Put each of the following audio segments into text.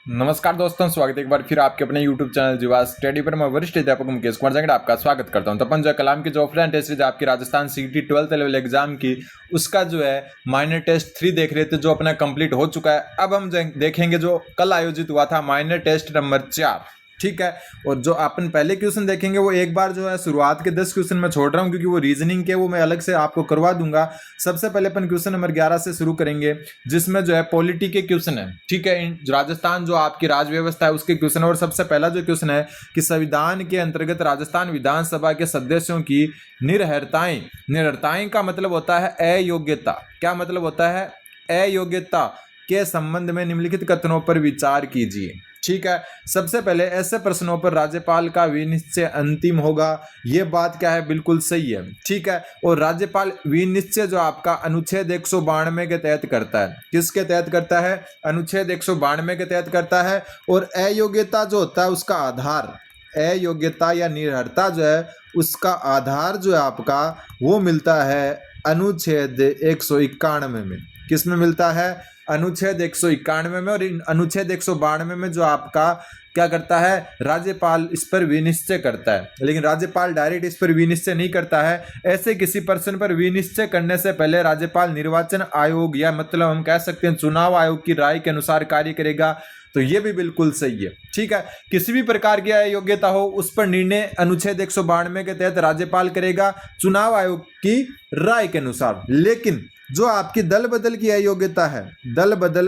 नमस्कार दोस्तों, स्वागत है एक बार फिर आपके अपने YouTube चैनल जीवा स्टडी पर। मैं वरिष्ठ अध्यापक मुकेश कुमार जंगड़ आपका स्वागत करता हूं। तो अपन जो कलाम की जो ऑफलाइन टेस्ट सीरीज आपकी Rajasthan CET 12th level exam की, उसका जो है माइनर टेस्ट 3 देख रहे थे, जो अपना कंप्लीट हो चुका है। अब हम देखेंगे जो कल आयोजित हुआ था माइनर टेस्ट नंबर 4, ठीक है। और जो अपन पहले क्वेश्चन देखेंगे वो एक बार जो है शुरुआत के 10 क्वेश्चन मैं छोड़ रहा हूं, क्योंकि वो रीजनिंग के वो मैं अलग से आपको करवा दूंगा। सबसे पहले अपन क्वेश्चन नंबर 11 से शुरू करेंगे, जिसमें जो है पॉलिटी के क्वेश्चन है, ठीक है। राजस्थान जो आपकी राज व्यवस्था है उसके क्वेश्चन। और सबसे पहला जो क्वेश्चन है कि संविधान के अंतर्गत राजस्थान विधानसभा के सदस्यों की निरर्ताएं का मतलब होता है अयोग्यता। क्या मतलब होता है? अयोग्यता के संबंध में निम्नलिखित कथनों पर विचार कीजिए, ठीक है। सबसे पहले ऐसे प्रश्नों पर राज्यपाल का विनिश्चय अंतिम होगा, ये बात क्या है? बिल्कुल सही है, ठीक है। और राज्यपाल विनिश्चय जो आपका अनुच्छेद 192 के तहत करता है। किसके तहत करता है? अनुच्छेद 192 के तहत करता है। और अयोग्यता जो होता है उसका आधार, अयोग्यता या निरर्हता जो है उसका आधार जो है आपका वो मिलता है अनुच्छेद 191 में। किस में मिलता है? अनुच्छेद 191 में। और अनुच्छेद 192 में जो आपका क्या करता है? राज्यपाल इस पर विनिश्चय करता है। लेकिन राज्यपाल डायरेक्ट इस पर विनिश्चय नहीं करता है। ऐसे किसी प्रश्न पर विनिश्चय करने से पहले राज्यपाल निर्वाचन आयोग या मतलब हम कह सकते हैं चुनाव आयोग की राय के अनुसार कार्य करेगा। तो ये भी बिल्कुल सही है, ठीक है। किसी भी प्रकार की अयोग्यता हो उस पर निर्णय अनुच्छेद 192 के तहत राज्यपाल करेगा चुनाव आयोग की राय के अनुसार। लेकिन जो आपकी दल बदल की अयोग्यता है, दल बदल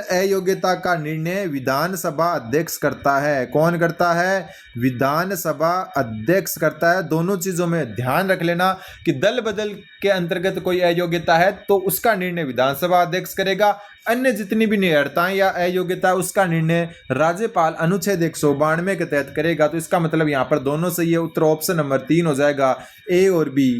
अयोग्यता का निर्णय विधानसभा अध्यक्ष करता है। कौन करता है? विधानसभा अध्यक्ष करता है। दोनों चीजों में ध्यान रख लेना कि दल बदल के अंतर्गत कोई अयोग्यता है तो उसका निर्णय विधानसभा अध्यक्ष करेगा। अन्य जितनी भी निरर्हताएं या अयोग्यता उसका निर्णय राज्यपाल अनुच्छेद 192 के तहत करेगा। तो इसका मतलब यहाँ पर दोनों सही है। उत्तर ऑप्शन नंबर 3 हो जाएगा, ए और बी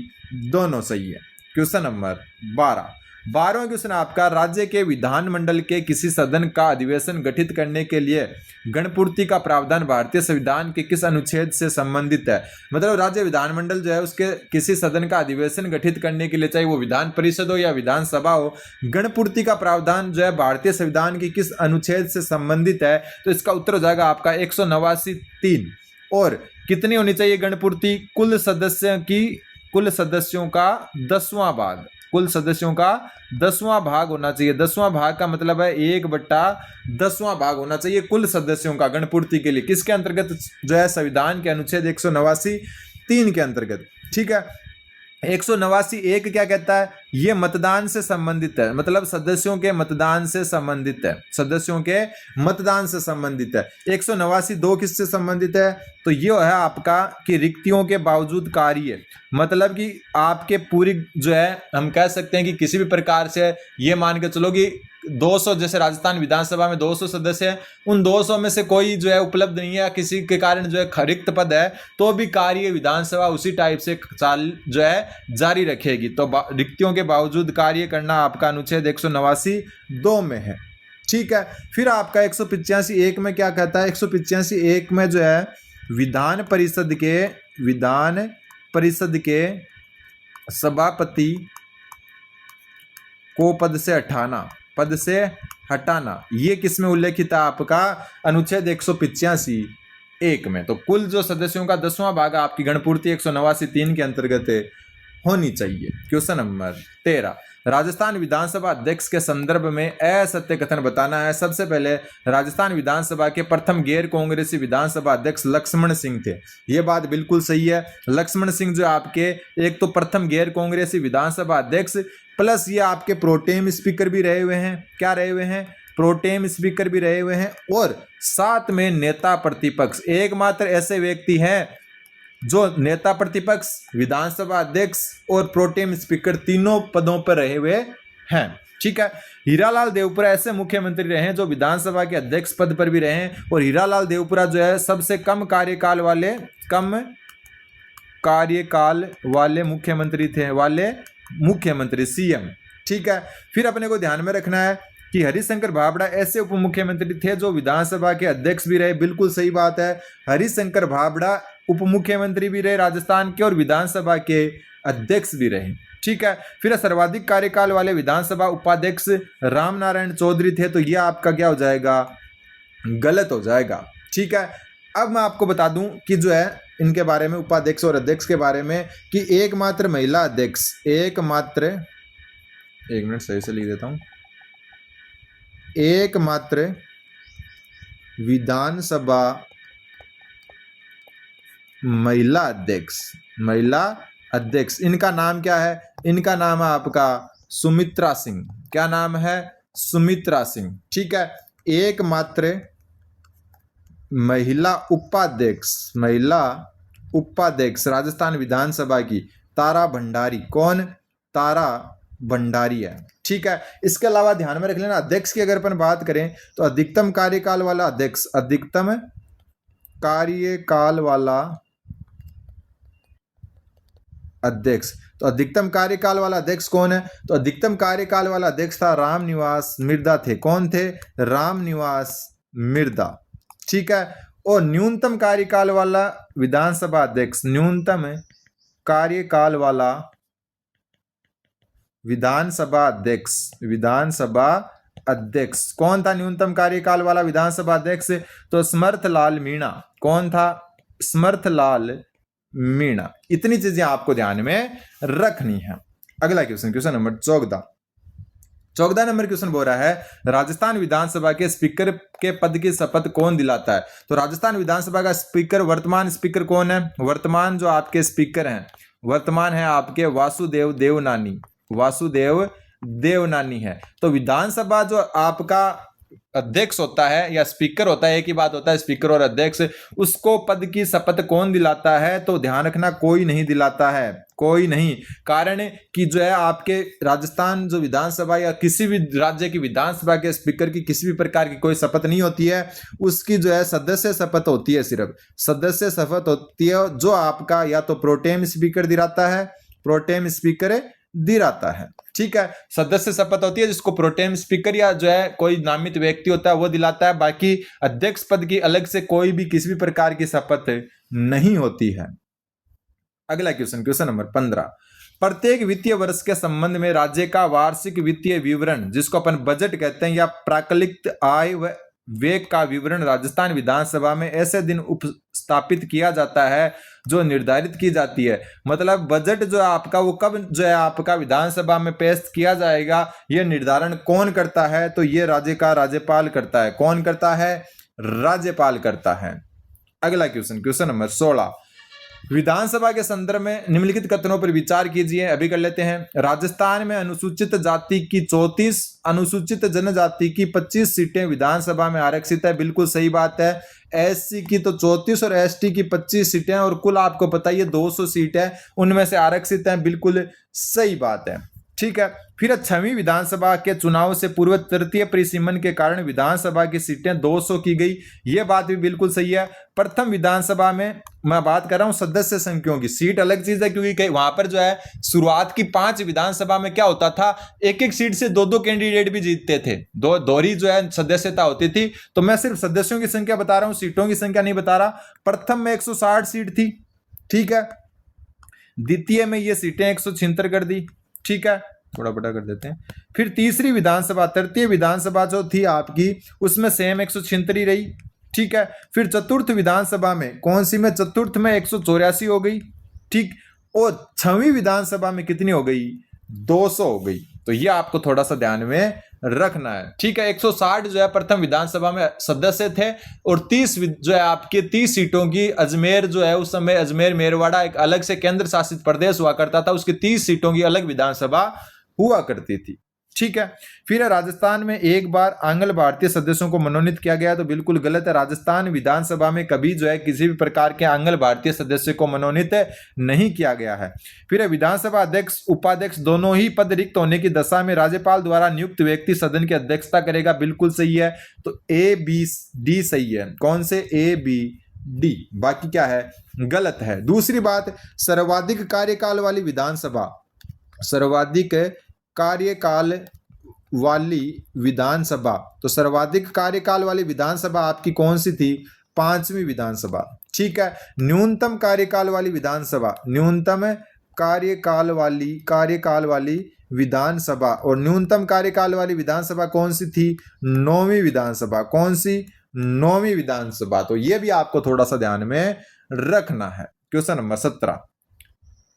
दोनों सही है। क्वेश्चन नंबर 12वां क्वेश्चन आपका, राज्य के विधानमंडल के किसी सदन का अधिवेशन गठित करने के लिए गणपूर्ति का प्रावधान भारतीय संविधान के किस अनुच्छेद से संबंधित है? मतलब राज्य विधानमंडल जो है उसके किसी सदन का अधिवेशन गठित करने के लिए, चाहे वो विधान परिषद हो या विधानसभा हो, गणपूर्ति का प्रावधान जो है भारतीय संविधान के किस अनुच्छेद से संबंधित है? तो इसका उत्तर हो जाएगा आपका 189(3). और कितनी होनी चाहिए गणपूर्ति? कुल सदस्यों का 10वां भाग, कुल सदस्यों का 10वां भाग होना चाहिए। 10वां भाग का मतलब है 1/10वां भाग होना चाहिए कुल सदस्यों का गणपूर्ति के लिए। किसके अंतर्गत? जो है संविधान के अनुच्छेद 189(3) के अंतर्गत, ठीक है। 189(1) क्या कहता है? ये मतदान से संबंधित है, मतलब सदस्यों के मतदान से संबंधित है, सदस्यों के मतदान से संबंधित है। 189(2) किससे संबंधित है? तो ये है आपका कि रिक्तियों के बावजूद कार्य, मतलब कि आपके पूरी जो है हम कह सकते हैं कि किसी भी प्रकार से ये मान के चलो कि 200, जैसे राजस्थान विधानसभा में 200 सदस्य हैं, उन 200 में से कोई जो है उपलब्ध नहीं है, किसी के कारण जो है रिक्त पद है, तो भी कार्य विधानसभा उसी टाइप से चाल जो है जारी रखेगी। तो रिक्तियों के बावजूद कार्य करना आपका अनुच्छेद 189(2) में है, ठीक है। फिर आपका 185(1) में क्या कहता है? 185(1) में जो है विधान परिषद के सभापति को पद से हटाना, ये किस में उल्लेखित है? आपका अनुच्छेद 185(1) में। तो कुल जो सदस्यों का 10वां भाग आपकी गणपूर्ति 189(3) के अंतर्गत होनी चाहिए। क्वेश्चन नंबर 13, राजस्थान विधानसभा अध्यक्ष के संदर्भ में असत्य कथन बताना है। सबसे पहले राजस्थान विधानसभा के प्रथम गैर कांग्रेसी विधानसभा अध्यक्ष लक्ष्मण सिंह थे, ये बात बिल्कुल सही है। लक्ष्मण सिंह जो आपके एक तो प्रथम गैर कांग्रेसी विधानसभा अध्यक्ष, प्लस ये आपके प्रोटेम स्पीकर भी रहे हुए हैं। क्या रहे हुए हैं? प्रोटेम स्पीकर भी रहे हुए हैं। और साथ में नेता प्रतिपक्ष, एकमात्र ऐसे व्यक्ति हैं जो नेता प्रतिपक्ष, विधानसभा अध्यक्ष और प्रोटेम स्पीकर तीनों पदों पर रहे हुए हैं, ठीक है। हीरालाल देवपुरा ऐसे मुख्यमंत्री रहे हैं जो विधानसभा के अध्यक्ष पद पर भी रहे हैं। और हीरालाल देवपुरा जो है सबसे कम कार्यकाल वाले मुख्यमंत्री सीएम, ठीक है। फिर अपने को ध्यान में रखना है कि हरिशंकर भाबड़ा ऐसे उप मुख्यमंत्री थे जो विधानसभा के अध्यक्ष भी रहे। बिल्कुल सही बात है, हरिशंकर भाबड़ा उप मुख्यमंत्री भी रहे राजस्थान के और विधानसभा के अध्यक्ष भी रहे। ठीक है, फिर सर्वाधिक कार्यकाल वाले विधानसभा उपाध्यक्ष राम नारायण चौधरी थे, तो यह आपका क्या हो जाएगा, गलत हो जाएगा। ठीक है, अब मैं आपको बता दूं कि जो है इनके बारे में, उपाध्यक्ष और अध्यक्ष के बारे में, कि एकमात्र महिला अध्यक्ष, एकमात्र, एक मिनट सही से लिख देता हूं, एकमात्र विधानसभा महिला अध्यक्ष, महिला अध्यक्ष, इनका नाम क्या है, इनका नाम है आपका सुमित्रा सिंह। क्या नाम है, सुमित्रा सिंह। ठीक है, एकमात्र महिला उपाध्यक्ष, महिला उपाध्यक्ष राजस्थान विधानसभा की तारा भंडारी, कौन, तारा भंडारी है। ठीक है, इसके अलावा ध्यान में रख लेना, अध्यक्ष की अगर अपन बात करें तो अधिकतम कार्यकाल वाला अध्यक्ष, अधिकतम कार्यकाल वाला अध्यक्ष, तो अधिकतम कार्यकाल वाला अध्यक्ष कौन है, तो अधिकतम कार्यकाल वाला अध्यक्ष था रामनिवास मिर्धा थे। कौन थे, रामनिवास मिर्धा। ठीक है, और न्यूनतम कार्यकाल वाला विधानसभा अध्यक्ष, न्यूनतम कार्यकाल वाला विधानसभा अध्यक्ष, विधानसभा अध्यक्ष कौन था, न्यूनतम कार्यकाल वाला विधानसभा अध्यक्ष, तो समर्थलाल मीणा। कौन था, समर्थलाल मीणा। इतनी चीजें आपको ध्यान में रखनी है। अगला question, question number 14 number question बोल रहा है, राजस्थान विधानसभा के स्पीकर के पद की शपथ कौन दिलाता है। तो राजस्थान विधानसभा का स्पीकर, वर्तमान स्पीकर कौन है, वर्तमान जो आपके स्पीकर हैं, वर्तमान है आपके वासुदेव देवनानी, वासुदेव देवनानी है। तो विधानसभा जो आपका अध्यक्ष होता है या स्पीकर होता है, एक ही बात होता है स्पीकर और अध्यक्ष, उसको पद की शपथ कौन दिलाता है, तो ध्यान रखना कोई नहीं दिलाता है, कोई नहीं। कारण कि जो है आपके राजस्थान जो विधानसभा या किसी भी राज्य की विधानसभा के स्पीकर की किसी भी प्रकार की कोई शपथ नहीं होती है, उसकी जो है सदस्य शपथ होती है, सिर्फ सदस्य शपथ होती है, जो आपका या तो प्रोटेम स्पीकर दिलाता है, प्रोटेम स्पीकर दिलाता है। ठीक है, सदस्य शपथ होती है जिसको प्रोटेम स्पीकर या जो है कोई नामित व्यक्ति होता है वो दिलाता है। बाकी अध्यक्ष पद की अलग से कोई भी किसी भी प्रकार की शपथ नहीं होती है। अगला क्वेश्चन, क्वेश्चन नंबर 15, प्रत्येक वित्तीय वर्ष के संबंध में राज्य का वार्षिक वित्तीय विवरण, जिसको अपन बजट कहते हैं, या प्राकलित आय व व्यय का विवरण राजस्थान विधानसभा में ऐसे दिन उपस्थापित किया जाता है जो निर्धारित की जाती है। मतलब बजट जो है आपका वो कब जो है आपका विधानसभा में पेश किया जाएगा, यह निर्धारण कौन करता है, तो ये राज्य का राज्यपाल करता है। कौन करता है, राज्यपाल करता है। अगला क्वेश्चन, क्वेश्चन नंबर 16, विधानसभा के संदर्भ में निम्नलिखित कथनों पर विचार कीजिए। अभी कर लेते हैं। राजस्थान में अनुसूचित जाति की 34, अनुसूचित जनजाति की 25 सीटें विधानसभा में आरक्षित है। बिल्कुल सही बात है। एससी की तो 34 और एसटी की 25 सीटें, और कुल आपको पता है 200 सीट है, उनमें से आरक्षित है। बिल्कुल सही बात है। ठीक है, फिर 6वीं विधानसभा के चुनाव से पूर्व तृतीय परिसीमन के कारण विधानसभा की सीटें 200 की गई। यह बात भी बिल्कुल सही है। प्रथम विधानसभा में मैं बात कर रहा हूं सदस्य संख्याओं की, सीट अलग चीज है, क्योंकि वहां पर जो है शुरुआत की 5 विधानसभा में क्या होता था, एक एक सीट से 2-2 कैंडिडेट भी जीतते थे, दोहरी जो है सदस्यता होती थी। तो मैं सिर्फ सदस्यों की संख्या बता रहा हूं, सीटों की संख्या नहीं बता रहा। प्रथम में 160 सीट थी, ठीक है। द्वितीय में ये सीटें 176 कर दी, ठीक है, थोड़ा बड़ा कर देते हैं। फिर तीसरी विधानसभा, तृतीय विधानसभा जो थी आपकी, उसमें सेम 176 रही, ठीक है। फिर चतुर्थ विधानसभा में, कौन सी में, चतुर्थ में 184 हो गई, ठीक। और 6वीं विधानसभा में कितनी हो गई, 200 हो गई। तो ये आपको थोड़ा सा ध्यान में रखना है, ठीक है। 160 जो है प्रथम विधानसभा में सदस्य थे, और 30 जो है आपके 30 सीटों की अजमेर जो है, उस समय अजमेर मेरवाड़ा एक अलग से केंद्र शासित प्रदेश हुआ करता था, उसकी 30 सीटों की अलग विधानसभा हुआ करती थी, ठीक है। फिर राजस्थान में एक बार आंग्ल भारतीय सदस्यों को मनोनीत किया गया, तो बिल्कुल गलत है। राजस्थान विधानसभा में कभी जो है किसी भी प्रकार के आंग्ल भारतीय सदस्य को मनोनीत नहीं किया गया है। फिर विधानसभा अध्यक्ष उपाध्यक्ष दोनों ही पद रिक्त होने की दशा में राज्यपाल द्वारा नियुक्त व्यक्ति सदन की अध्यक्षता करेगा, बिल्कुल सही है। तो ए बी डी सही है। कौन से, ए बी डी, बाकी क्या है, गलत है। दूसरी बात, सर्वाधिक कार्यकाल वाली विधानसभा, सर्वाधिक कार्यकाल वाली विधानसभा, तो सर्वाधिक कार्यकाल वाली विधानसभा आपकी कौन सी थी, 5वीं विधानसभा, ठीक है। न्यूनतम कार्यकाल वाली विधानसभा, न्यूनतम कार्यकाल वाली विधानसभा, और न्यूनतम कार्यकाल वाली विधानसभा कौन सी थी? 9वीं विधानसभा। कौन सी? 9वीं विधानसभा। तो ये भी आपको थोड़ा सा ध्यान में रखना है। क्वेश्चन नंबर 17,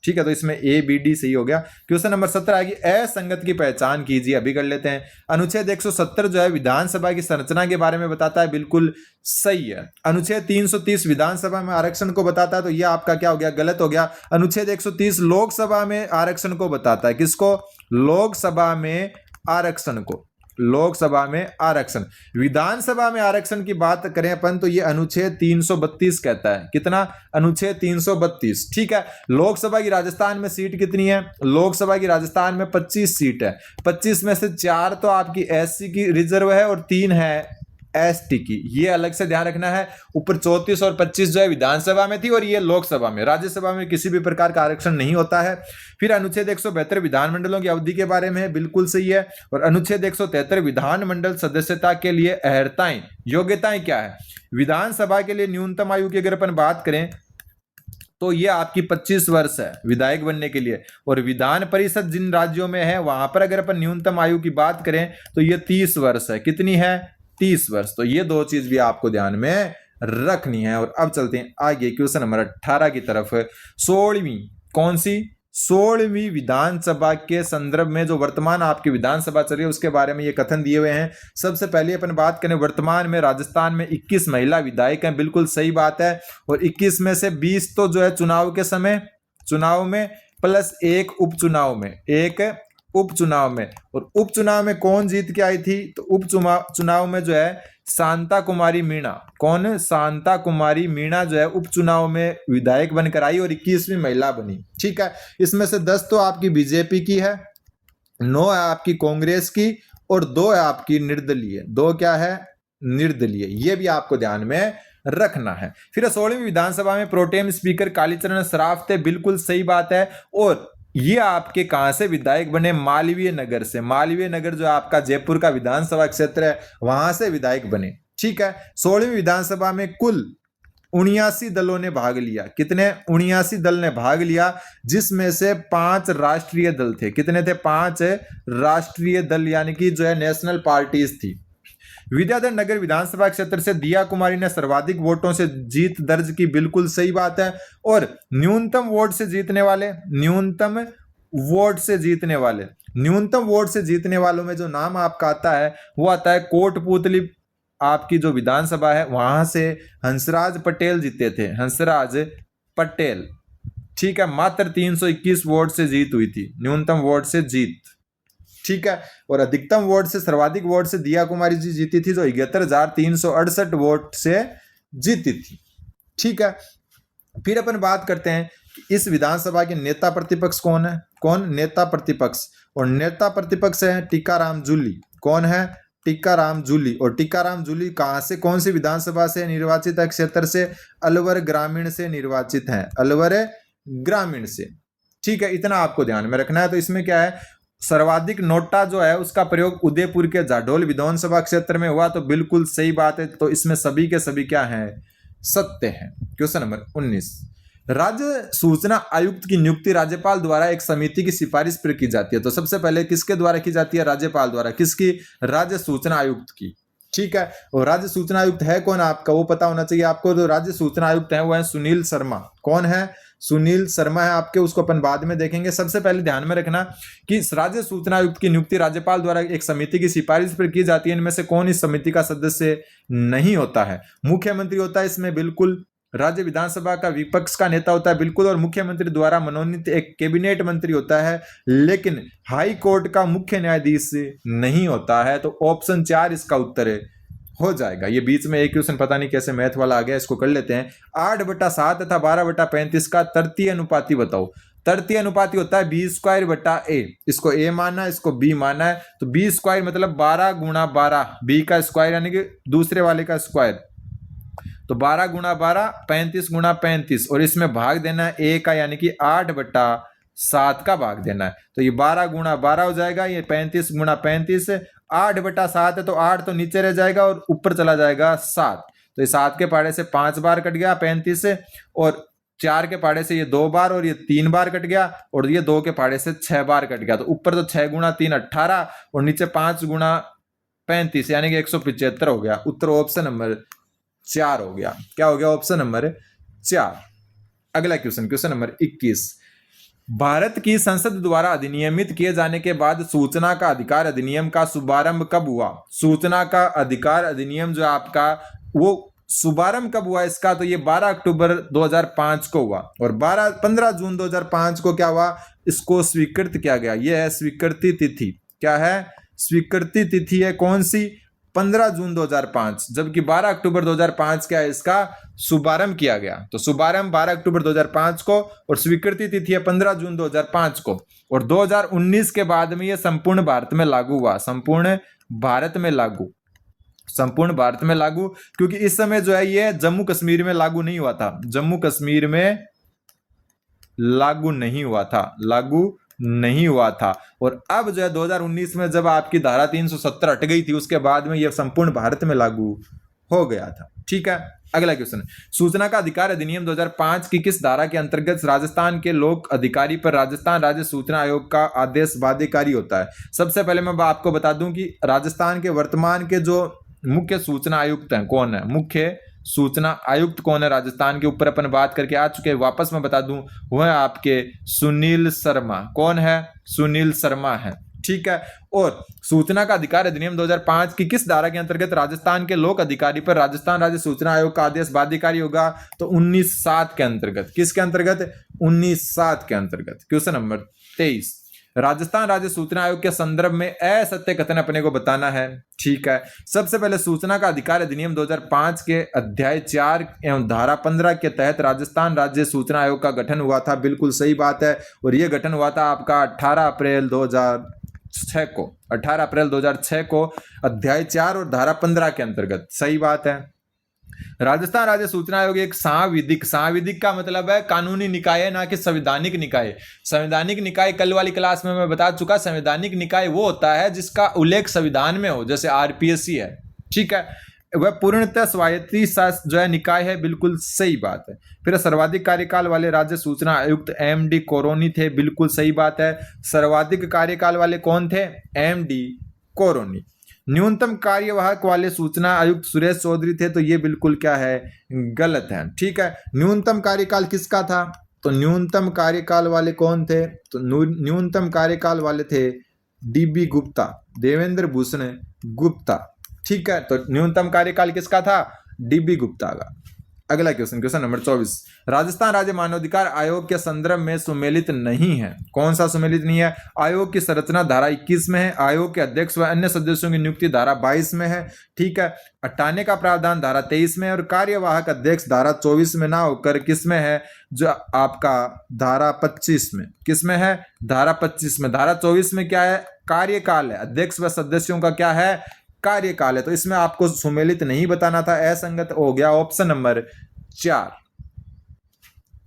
ठीक है, तो इसमें ए बी डी सही हो गया। क्वेश्चन नंबर 17 आएगी, असंगत की पहचान कीजिए। अभी कर लेते हैं। अनुच्छेद 170 जो है विधानसभा की संरचना के बारे में बताता है, बिल्कुल सही है। अनुच्छेद 330 विधानसभा में आरक्षण को बताता है, तो यह आपका क्या हो गया? गलत हो गया। अनुच्छेद 130 लोकसभा में आरक्षण को बताता है। किसको? लोकसभा में आरक्षण को। लोकसभा में आरक्षण। विधानसभा में आरक्षण की बात करें अपन तो ये अनुच्छेद 332 कहता है। कितना? अनुच्छेद 332। ठीक है। लोकसभा की राजस्थान में सीट कितनी है? लोकसभा की राजस्थान में 25 सीट है। 25 में से 4 तो आपकी एससी की रिजर्व है और 3 है एसटी की। ये अलग से ध्यान रखना है। ऊपर 34 और 25 जो है विधानसभा में थी और ये लोकसभा में। राज्यसभा में किसी भी प्रकार का आरक्षण नहीं होता है। फिर अनुच्छेद 172 विधानमंडलों की अवधि के बारे में है, बिल्कुल सही है। और अनुच्छेद 173 विधानमंडल सदस्यता के लिए अर्हताएं, योग्यताएं क्या है? विधानसभा के लिए न्यूनतम आयु की अगर अपन बात करें तो ये आपकी 25 वर्ष है विधायक बनने के लिए। और विधान परिषद जिन राज्यों में है वहां पर अगर अपन न्यूनतम आयु की बात करें तो ये 30 वर्ष है। कितनी है? 30 वर्ष। तो ये दो चीज भी आपको ध्यान में रखनी है। और अब चलते हैं आगे क्वेश्चन नंबर 18 की तरफ। 16वीं, कौन सी? 16वीं विधानसभा के संदर्भ में जो वर्तमान आपकी विधानसभा चल रही है उसके बारे में ये कथन दिए हुए हैं। सबसे पहले अपन बात करें, वर्तमान में राजस्थान में 21 महिला विधायक हैं, बिल्कुल सही बात है। और 21 में से 20 तो जो है चुनाव के समय चुनाव में, प्लस एक उपचुनाव में, एक उपचुनाव में। और उपचुनाव में कौन जीत के आई थी? तो उपचुनाव में जो है शांता कुमारी मीणा। कौन? शांता कुमारी मीणा जो है उपचुनाव में विधायक बनकर आई और 21वीं महिला बनी। ठीक है। इसमें से 10 तो आपकी बीजेपी की है, 9 है आपकी कांग्रेस की और 2 है आपकी निर्दलीय। 2 क्या है? निर्दलीय। ये भी आपको ध्यान में रखना है। फिर 16वीं विधानसभा में प्रोटेम स्पीकर कालीचरण सराफ थे, बिल्कुल सही बात है। और ये आपके कहां से विधायक बने? मालवीय नगर से। मालवीय नगर जो आपका जयपुर का विधानसभा क्षेत्र है वहां से विधायक बने। ठीक है। 16वीं विधानसभा में कुल 79 दलों ने भाग लिया। कितने? 79 दल ने भाग लिया, जिसमें से 5 राष्ट्रीय दल थे। कितने थे? 5 राष्ट्रीय दल, यानी कि जो है नेशनल पार्टीज थी। विद्याधर नगर विधानसभा क्षेत्र से दिया कुमारी ने सर्वाधिक वोटों से जीत दर्ज की, बिल्कुल सही बात है। और न्यूनतम वोट से जीतने वाले, न्यूनतम वोट से जीतने वाले, न्यूनतम वोट से जीतने वालों में जो नाम आपका आता है वो आता है कोटपुतली। आपकी जो विधानसभा है वहां से हंसराज पटेल जीते थे। हंसराज पटेल। ठीक है। मात्र 321 वोट से जीत हुई थी, न्यूनतम वोट से जीत। ठीक है। और अधिकतम वोट से, सर्वाधिक वोट से दिया कुमारी जी जीती थी, जो 71,368 वोट से जीती थी। ठीक है। फिर अपन बात करते हैं कि इस विधानसभा के नेता प्रतिपक्ष कौन है? कौन? नेता प्रतिपक्ष। और नेता प्रतिपक्ष है टीकाराम जूली। कौन है? टीकाराम जूली। और टीकाराम जूली कहां से, कौन सी विधानसभा से निर्वाचित है? क्षेत्र से अलवर ग्रामीण से निर्वाचित है। अलवर ग्रामीण से। ठीक है। इतना आपको ध्यान में रखना है। तो इसमें क्या है, सर्वाधिक नोटा जो है उसका प्रयोग उदयपुर के जाडोल विधानसभा क्षेत्र में हुआ, तो बिल्कुल सही बात है। तो इसमें सभी के सभी क्या हैं? सत्य है। Question number 19। राज्य सूचना आयुक्त की नियुक्ति राज्यपाल द्वारा एक समिति की सिफारिश पर की जाती है। तो सबसे पहले किसके द्वारा की जाती है? राज्यपाल द्वारा। किसकी? राज्य सूचना आयुक्त की। ठीक है। और राज्य सूचना आयुक्त है कौन आपका? वो पता होना चाहिए आपको। तो राज्य सूचना आयुक्त है वो है सुनील शर्मा। कौन है? सुनील शर्मा है आपके। उसको अपन बाद में देखेंगे। सबसे पहले ध्यान में रखना कि राज्य सूचना आयुक्त की नियुक्ति राज्यपाल द्वारा एक समिति की सिफारिश पर की जाती है। इनमें से कौन इस समिति का सदस्य नहीं होता है? मुख्यमंत्री होता है इसमें, बिल्कुल। राज्य विधानसभा का विपक्ष का नेता होता है, बिल्कुल। और मुख्यमंत्री द्वारा मनोनीत एक कैबिनेट मंत्री होता है, लेकिन हाई कोर्ट का मुख्य न्यायाधीश नहीं होता है। तो ऑप्शन 4 इसका उत्तर हो जाएगा। ये बीच में एक क्वेश्चन पता नहीं कैसे मैथ वाला आ गया, इसको कर लेते हैं। 8/7 तथा 12/35 का तृतीय अनुपाती बताओ। तृतीय अनुपाती होता है b²/a। इसको a माना है, इसको b माना है। तो b² मतलब 12 गुणा 12, b का स्क्वायर यानी कि दूसरे वाले का स्क्वायर। तो 12 गुणा 12, 35 गुणा 35। और इसमें भाग देना है a का, यानी कि 8/7 का भाग देना है। तो ये 12 गुणा 12 हो जाएगा, ये 35 गुणा 35। 8/7 है तो 8 तो नीचे रह जाएगा और ऊपर चला जाएगा 7। तो ये 7 के पहाड़े से 5 बार कट गया 35 से। और 4 के पहाड़े से ये 2 बार और ये 3 बार कट गया, और ये 2 के पहाड़े से 6 बार कट गया। तो ऊपर तो 6 गुणा 3 18 और नीचे 5 गुणा 35 यानी कि 175 हो गया। उत्तर ऑप्शन नंबर 4 हो गया। क्या हो गया? Option number 4। अगला क्वेश्चन, क्वेश्चन नंबर 21। भारत की संसद द्वारा अधिनियमित किए जाने के बाद सूचना का अधिकार अधिनियम का शुभारंभ कब हुआ? सूचना का अधिकार अधिनियम जो आपका वो शुभारंभ कब हुआ इसका? तो ये 12 अक्टूबर 2005 को हुआ, और 15 जून 2005 को क्या हुआ? इसको स्वीकृत किया गया। ये है स्वीकृति तिथि। क्या है? स्वीकृति तिथि है कौन सी? 15 जून 2005, जबकि 12 अक्टूबर 2005 क्या है? इसका शुभारंभ किया गया। तो शुभारंभ 12 अक्टूबर 2005 को और स्वीकृति तिथि है 15 जून 2005 को। और 2019 के बाद में ये संपूर्ण भारत में लागू हुआ। संपूर्ण भारत में लागू, संपूर्ण भारत में लागू, क्योंकि इस समय जो है ये जम्मू कश्मीर में लागू नहीं हुआ था। जम्मू कश्मीर में लागू नहीं हुआ था, लागू नहीं हुआ था। और अब जो है 2019 में जब आपकी धारा 370 हट गई थी, उसके बाद में यह संपूर्ण भारत में लागू हो गया था। ठीक है, अगला क्वेश्चन। सूचना का अधिकार अधिनियम 2005 की किस धारा के अंतर्गत राजस्थान के लोक अधिकारी पर राजस्थान राज्य सूचना आयोग का आदेश बाध्यकारी होता है? सबसे पहले मैं आपको बता दूं कि राजस्थान के वर्तमान के जो मुख्य सूचना आयुक्त हैं, कौन है? मुख्य सूचना आयुक्त कौन है राजस्थान के? ऊपर अपन बात करके आ चुके हैं, वापस मैं बता दूं, वह आपके सुनील शर्मा। कौन है? सुनील शर्मा है। ठीक है, और सूचना का अधिकार अधिनियम 2005 की किस धारा के अंतर्गत राजस्थान के लोक अधिकारी पर राजस्थान राज्य सूचना आयोग का आदेश बाध्यकारी होगा? तो 19(7) के अंतर्गत। किसके अंतर्गत? 19(7) के अंतर्गत। Question number 23। राजस्थान राज्य सूचना आयोग के संदर्भ में असत्य कथन अपने को बताना है। ठीक है, सबसे पहले सूचना का अधिकार अधिनियम 2005 के अध्याय 4 एवं धारा 15 के तहत राजस्थान राज्य सूचना आयोग का गठन हुआ था। बिल्कुल सही बात है, और यह गठन हुआ था आपका 18 अप्रैल 2006 को। 18 अप्रैल 2006 को अध्याय 4 और धारा 15 के अंतर्गत। सही बात है। राजस्थान राज्य सूचना आयोग एक सांविधिक, सांविधिक का मतलब है कानूनी निकाय है, ना कि संवैधानिक निकाय। संवैधानिक निकाय कल वाली क्लास में मैं बता चुका, संवैधानिक निकाय वो होता है जिसका उल्लेख संविधान में हो, जैसे आरपीएससी है। ठीक है, वह पूर्णतः स्वायत्ती जो है निकाय है। बिल्कुल सही बात है। फिर सर्वाधिक कार्यकाल वाले राज्य सूचना आयुक्त एमडी कोरोनी थे। बिल्कुल सही बात है। सर्वाधिक कार्यकाल वाले कौन थे? एमडी कोरोनी। न्यूनतम कार्यवाहक वाले सूचना आयुक्त सुरेश चौधरी थे। तो ये बिल्कुल क्या है? गलत है। ठीक है, न्यूनतम कार्यकाल किसका था? तो न्यूनतम कार्यकाल वाले कौन थे? तो न्यूनतम कार्यकाल वाले थे डीबी गुप्ता, देवेंद्र भूषण गुप्ता। ठीक है, तो न्यूनतम कार्यकाल किसका था? डीबी गुप्ता का। अगला क्वेश्चन, क्वेश्चन नंबर 24। राजस्थान राज्य मानवाधिकार आयोग के संदर्भ में सुमेलित नहीं है। कौन सा सुमेलित नहीं है? आयोग की संरचना धारा 21 में है। आयोग के अध्यक्ष व अन्य सदस्यों की नियुक्ति धारा 22 में है। ठीक है, हटाने का प्रावधान धारा 23 में है, और कार्यवाहक अध्यक्ष धारा 24 में ना होकर किस में है? जो आपका धारा 25 में। किस में है? धारा 25 में। धारा 24 में क्या है? कार्यकाल है। अध्यक्ष व सदस्यों का क्या है? कार्यकाल है। तो इसमें आपको सुमेलित नहीं बताना था, असंगत हो गया। Option number 4।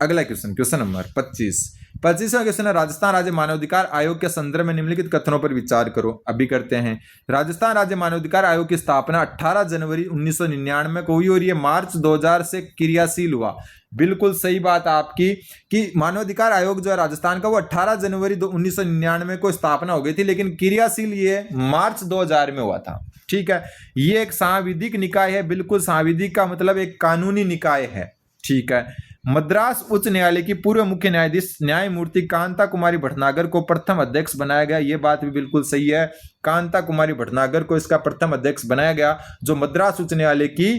अगला क्वेश्चन, क्वेश्चन नंबर 25वां क्वेश्चन है, राजस्थान राज्य मानवाधिकार आयोग के संदर्भ में निम्नलिखित कथनों पर विचार करो। अभी करते हैं। राजस्थान राज्य मानवाधिकार आयोग की स्थापना 18 जनवरी 1999 को हुई, और यह मार्च 2000 से क्रियाशील हुआ। बिल्कुल सही बात आपकी कि मानवाधिकार आयोग जो है राजस्थान का, वो 18 जनवरी 1999 को स्थापना हो गई थी, लेकिन क्रियाशील ये मार्च 2000 में हुआ था। ठीक है, ये एक सांविधिक निकाय है। बिल्कुल, सांविधिक का मतलब एक कानूनी निकाय है। ठीक है, मद्रास उच्च न्यायालय की पूर्व मुख्य न्यायाधीश न्यायमूर्ति कांता कुमारी भटनागर को प्रथम अध्यक्ष बनाया गया। ये बात भी बिल्कुल सही है, कांता कुमारी भटनागर को इसका प्रथम अध्यक्ष बनाया गया, जो मद्रास उच्च न्यायालय की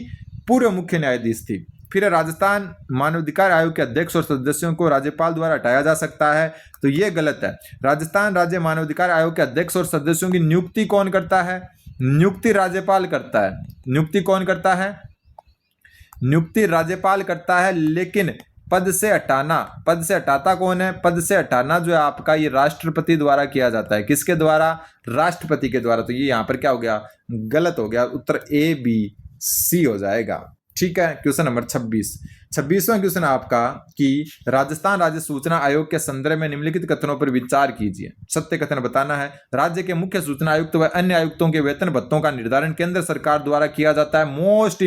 पूर्व मुख्य न्यायाधीश थी। फिर राजस्थान मानवाधिकार आयोग के अध्यक्ष और सदस्यों को राज्यपाल द्वारा हटाया जा सकता है। तो ये गलत है। राजस्थान राज्य मानवाधिकार आयोग के अध्यक्ष और सदस्यों की नियुक्ति कौन करता है? नियुक्ति राज्यपाल करता है। नियुक्ति कौन करता है? नियुक्ति राज्यपाल करता है, लेकिन पद से हटाना, पद से हटाता कौन है? पद से हटाना जो है आपका ये राष्ट्रपति द्वारा किया जाता है। किसके द्वारा? राष्ट्रपति के द्वारा। तो ये यहां पर क्या हो गया? गलत हो गया। उत्तर A, B, C हो जाएगा। ठीक है, क्वेश्चन नंबर 26। 26वां क्वेश्चन आपका कि राजस्थान राज्य सूचना आयोग के संदर्भ में निम्नलिखित कथनों पर विचार कीजिए। सत्य कथन बताना है। राज्य के मुख्य सूचना आयुक्त व अन्य आयुक्तों के वेतन भत्तों का निर्धारण केंद्र सरकार द्वारा किया जाता है। मोस्ट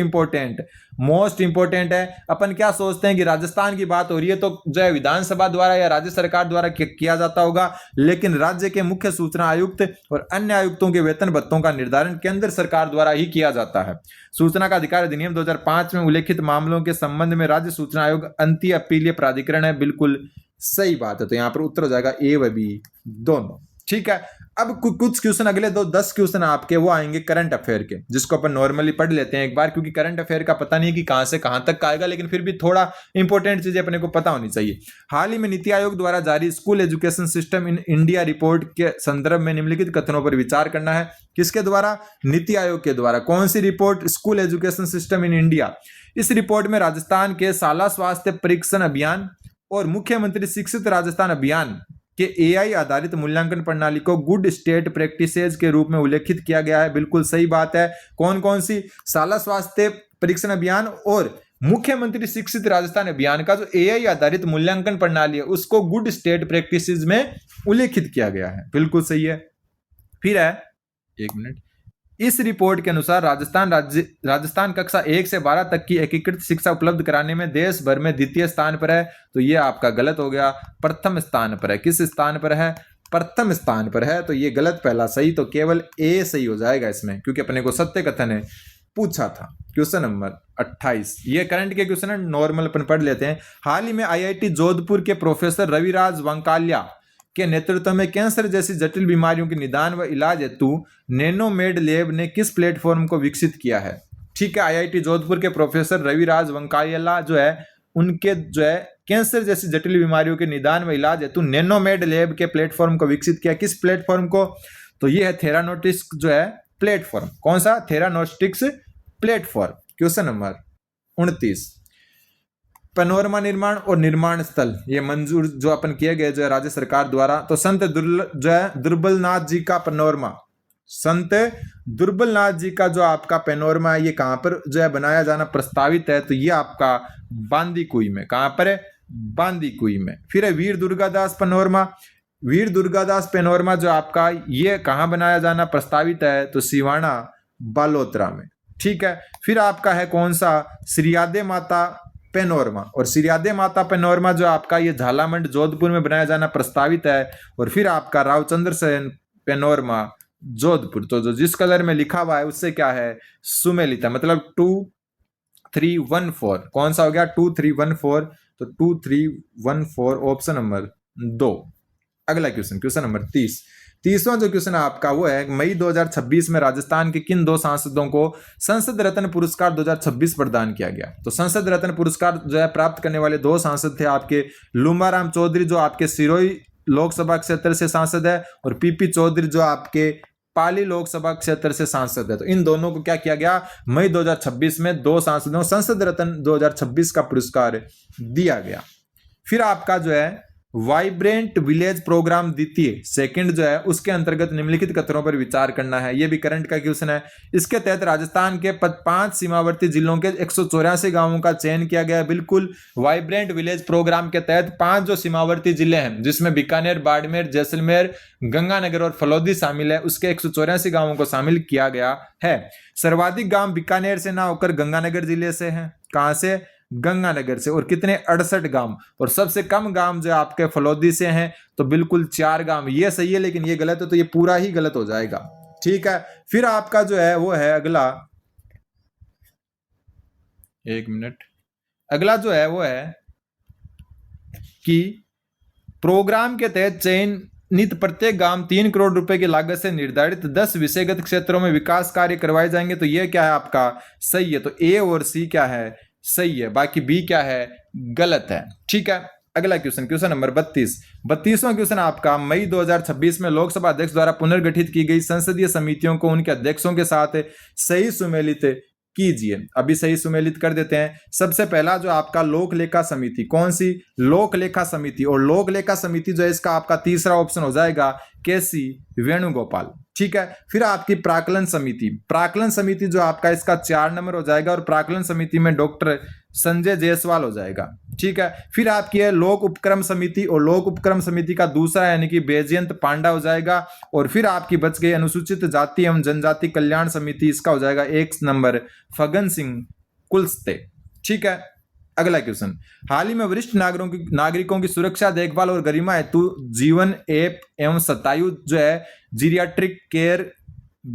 इंपोर्टेंट है। अपन क्या सोचते हैं कि राजस्थान की बात हो रही है तो जो है विधानसभा द्वारा या राज्य सरकार द्वारा किया जाता होगा, लेकिन राज्य के मुख्य सूचना आयुक्त और अन्य आयुक्तों के वेतन भत्तों का निर्धारण केंद्र सरकार द्वारा ही किया जाता है। सूचना का अधिकार अधिनियम 2005 में उल्लेखित मामलों के संबंध में राज्य सूचना आयोग अंतीय अपीलीय प्राधिकरण है। बिल्कुल सही बात है। तो यहां पर उत्तर हो जाएगा ए व बी दोनों। ठीक है। अब कुछ क्वेश्चन अगले 10 क्वेश्चन आपके वो आएंगे करंट अफेयर के, जिसको अपन नॉर्मली पढ़ लेते हैं एक बार, क्योंकि करंट अफेयर का पता नहीं कि कहां से कहां तक आएगा, लेकिन फिर भी थोड़ा इंपॉर्टेंट चीजें अपने को पता होनी चाहिए। हाल ही में नीति आयोग द्वारा जारी school education system in India report के संदर्भ में निम्नलिखित कथनों पर विचार करना है। किसके द्वारा? नीति आयोग के द्वारा। कौन सी report? School education system in India. इस रिपोर्ट में राजस्थान के शाला स्वास्थ्य परीक्षण अभियान और मुख्यमंत्री शिक्षित राजस्थान अभियान के एआई आधारित मूल्यांकन प्रणाली को गुड स्टेट प्रैक्टिसेज के रूप में उल्लेखित किया गया है। बिल्कुल सही बात है। कौन कौन सी? शाला स्वास्थ्य परीक्षण अभियान और मुख्यमंत्री शिक्षित राजस्थान अभियान का जो एआई आधारित मूल्यांकन प्रणाली है उसको गुड स्टेट प्रैक्टिसेज में उल्लेखित किया गया है। बिल्कुल सही है। फिर है, एक मिनट, इस रिपोर्ट के अनुसार राजस्थान कक्षा 1 से 12 तक की एकीकृत शिक्षा उपलब्ध कराने में देश भर में द्वितीय स्थान पर है। तो ये आपका गलत हो गया, प्रथम स्थान पर है। किस स्थान पर है? प्रथम स्थान पर है। तो ये गलत, पहला सही, तो केवल ए सही हो जाएगा इसमें, क्योंकि अपने को सत्य कथन है पूछा था। क्वेश्चन नंबर 28, ये करंट के क्वेश्चन है, नॉर्मल अपन पढ़ लेते हैं। हाल ही में आईआईटी जोधपुर के प्रोफेसर रविराज वंकालिया के नेतृत्व में कैंसर जैसी जटिल बीमारियों के निदान व इलाज हेतु नैनोमेड लैब ने किस प्लेटफॉर्म को विकसित किया है? ठीक है, आईआईटी जोधपुर के प्रोफेसर रविराज वंकालिया जो है उनके जो है कैंसर जैसी जटिल बीमारियों के निदान व इलाज हेतु नैनोमेड लैब के प्लेटफॉर्म को विकसित किया। किस प्लेटफॉर्म को? तो ये है थेरानोटिक्स जो है प्लेटफॉर्म। कौन सा? थेरानोटिक्स प्लेटफॉर्म। क्वेश्चन नंबर 29, पैनोरमा निर्माण और निर्माण स्थल ये मंजूर जो अपन किए गए जो है राज्य सरकार द्वारा। तो संत दुर्बलनाथ जी का पैनोरमा, संत दुर्बलनाथ जी का जो आपका पैनोरमा है ये कहां पर जो है बनाया जाना प्रस्तावित है? तो ये आपका बांदीकुई में। कहां पर है? बांदीकुई में। फिर है वीर दुर्गादास पैनोरमा। वीर दुर्गादास पैनोरमा जो आपका ये कहां बनाया जाना प्रस्तावित है? तो सिवाना बालोतरा में। ठीक है। फिर आपका है कौन सा? श्रीयादे माता पैनोरमा। और श्रीयादे माता पैनोरमा जो आपका ये झालामंड जोधपुर में बनाया जाना प्रस्तावित है। और फिर आपका रावचंद्र सेन पैनोरमा जोधपुर, तो जो जिस कलर में लिखा हुआ है उससे क्या है? सुमेलित है, मतलब 2314। कौन सा हो गया? 2314। तो 2314 ऑप्शन नंबर 2। अगला क्वेश्चन, क्वेश्चन नंबर 30वां जो क्वेश्चन है आपका वो है, मई 2026 में राजस्थान के किन 2 सांसदों को संसद रत्न पुरस्कार 2026 प्रदान किया गया? तो संसद रत्न पुरस्कार जो है प्राप्त करने वाले 2 सांसद थे आपके लुम्बाराम चौधरी जो आपके सिरोही लोकसभा क्षेत्र से सांसद है, और पीपी चौधरी जो आपके पाली लोकसभा क्षेत्र से सांसद है। तो इन दोनों को क्या किया गया? मई 2026 में 2 सांसदों संसद रत्न 2026 का पुरस्कार दिया गया। फिर आपका जो है वाइब्रेंट विलेज प्रोग्राम द्वितीय सेकंड जो है उसके अंतर्गत निम्नलिखित कथनों पर विचार करना है। यह भी करंट का क्वेश्चन है। इसके तहत राजस्थान के 5 सीमावर्ती जिलों के 184 गांवों का चयन किया गया है। बिल्कुल, वाइब्रेंट विलेज प्रोग्राम के तहत 5 जो सीमावर्ती जिले हैं जिसमें बीकानेर, बाड़मेर, जैसलमेर, गंगानगर और फलौदी शामिल है, उसके 184 गांवों को शामिल किया गया है। सर्वाधिक गांव बीकानेर से ना होकर गंगानगर जिले से हैं। कहां से? गंगानगर से। और कितने? 68 गांव। और सबसे कम गांव जो आपके फलौदी से हैं, तो बिल्कुल 4 गांव। ये सही है, लेकिन ये गलत है, तो ये पूरा ही गलत हो जाएगा। ठीक है। फिर आपका जो है वो है अगला, एक मिनट, अगला जो है वो है कि प्रोग्राम के तहत चयनित प्रत्येक गांव 3 करोड़ रुपए की लागत से निर्धारित 10 विषयगत क्षेत्रों में विकास कार्य करवाए जाएंगे। तो ये क्या है आपका? सही है। तो ए और सी क्या है? सही है। बाकी बी क्या है? गलत है। ठीक है। अगला क्वेश्चन, क्वेश्चन नंबर 32वां क्वेश्चन आपका, मई 2026 में लोकसभा अध्यक्ष द्वारा पुनर्गठित की गई संसदीय समितियों को उनके अध्यक्षों के साथ सही सुमेलित कीजिए। अभी सही सुमेलित कर देते हैं। सबसे पहला जो आपका लोक लेखा समिति, कौन सी? लोक लेखा समिति। और लोक लेखा समिति जो है इसका आपका तीसरा ऑप्शन हो जाएगा केसी वेणुगोपाल। ठीक है। फिर आपकी प्राक्कलन समिति, प्राक्कलन समिति जो आपका इसका 4 नंबर हो जाएगा। और प्राक्कलन समिति में डॉक्टर संजय जायसवाल हो जाएगा। ठीक है, फिर आपकी है लोक उपक्रम समिति, और लोक उपक्रम समिति का दूसरा यानी कि बैजयंत पांडा हो जाएगा। और फिर आपकी बच गई अनुसूचित जाति एवं जनजाति कल्याण समिति, इसका हो जाएगा 1 नंबर फगन सिंह कुलस्ते। ठीक है, अगला क्वेश्चन, हाल ही में वरिष्ठ नागरिकों की सुरक्षा, देखभाल और गरिमा हेतु जीवन ऐप एवं शतायु जो है जीरियाट्रिक केयर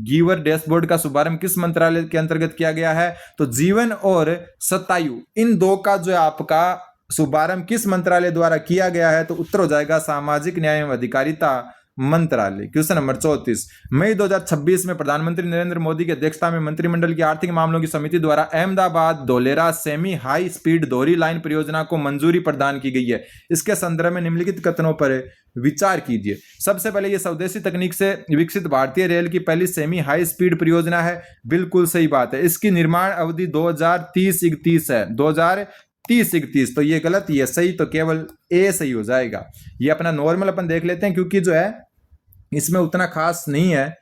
गिवर डैशबोर्ड का शुभारंभ किस मंत्रालय के अंतर्गत किया गया है? तो जीवन और शतायु इन दो का जो है आपका शुभारंभ किस मंत्रालय द्वारा किया गया है? तो उत्तर हो जाएगा सामाजिक न्याय एवं अधिकारिता मंत्रालय। क्वेश्चन नंबर 34, मई 2026 में प्रधानमंत्री नरेंद्र मोदी की अध्यक्षता में मंत्रिमंडल की आर्थिक मामलों की समिति द्वारा Ahmedabad Dholera semi high speed दोहरी लाइन परियोजना को मंजूरी प्रदान की गई है। इसके संदर्भ में निम्नलिखित कथनों पर विचार कीजिए। सबसे पहले ये स्वदेशी तकनीक से विकसित भारतीय रेल की पहली सेमी हाई स्पीड परियोजना है, बिल्कुल सही बात है। इसकी निर्माण अवधि 2030-31 है, 2030-31, तो ये गलत, ये सही, तो केवल ए सही हो जाएगा। ये अपना नॉर्मल अपन देख लेते हैं क्योंकि जो है इसमें उतना खास नहीं है।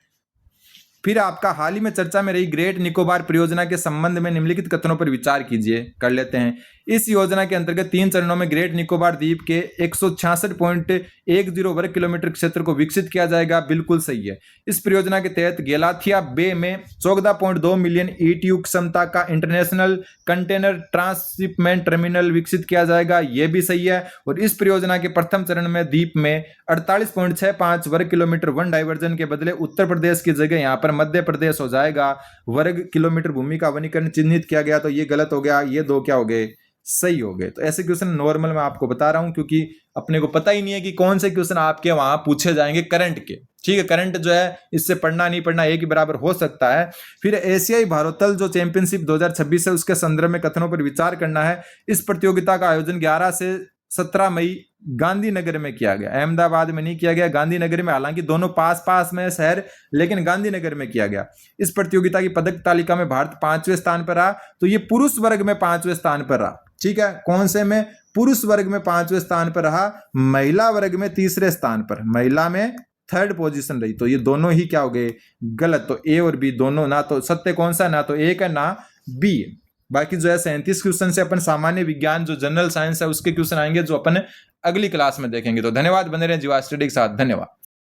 फिर आपका हाल ही में चर्चा में रही ग्रेट निकोबार परियोजना के संबंध में निम्नलिखित कथनों पर विचार कीजिए, कर लेते हैं। इस योजना के अंतर्गत 3 चरणों में ग्रेट निकोबार द्वीप के 166.10 वर्ग किलोमीटर क्षेत्र को विकसित किया जाएगा, बिल्कुल सही है। इस परियोजना के तहत गेलाथिया बे में 14.2 मिलियन ETU क्षमता का इंटरनेशनल कंटेनर ट्रांसशिपमेंट टर्मिनल विकसित किया जाएगा, यह भी सही है। और इस परियोजना के प्रथम चरण में द्वीप में 48.65 वर्ग किलोमीटर वन डाइवर्जन के बदले उत्तर प्रदेश की जगह यहाँ पर मध्य प्रदेश हो जाएगा, वर्ग किलोमीटर भूमि का वनीकरण चिन्हित किया गया, तो ये गलत हो गया, ये दो क्या हो गए, सही हो गए। तो ऐसे क्वेश्चन नॉर्मल मैं आपको बता रहा हूं क्योंकि अपने को पता ही नहीं है कि कौन से क्वेश्चन आपके वहां पूछे जाएंगे करंट के। ठीक है, करंट जो है इससे पढ़ना नहीं पढ़ना एक ही बराबर हो सकता है। फिर एशियाई भारोत्तोलन जो चैंपियनशिप 2026 है उसके संदर्भ में कथनों पर विचार करना है। इस प्रतियोगिता का आयोजन 11 से 17 मई गांधीनगर में किया गया, अहमदाबाद में नहीं किया गया, गांधीनगर में। हालांकि दोनों पास पास में शहर, लेकिन गांधीनगर में किया गया। इस प्रतियोगिता की पदक तालिका में भारत 5वें स्थान पर रहा, तो ये पुरुष वर्ग में 5वें स्थान पर रहा। ठीक है, कौन से में? पुरुष वर्ग में 5वें स्थान पर रहा, महिला वर्ग में 3रे स्थान पर, महिला में 3rd पोजीशन रही। तो ये दोनों ही क्या हो गए, गलत। तो ए और बी दोनों, ना तो सत्य कौन सा, ना तो ए का ना बी। बाकी जो है 37 क्वेश्चन से अपन सामान्य विज्ञान जो जनरल साइंस है उसके क्वेश्चन आएंगे जो अपन अगली क्लास में देखेंगे। तो धन्यवाद, बने रहे जीवा स्टडी के साथ, धन्यवाद।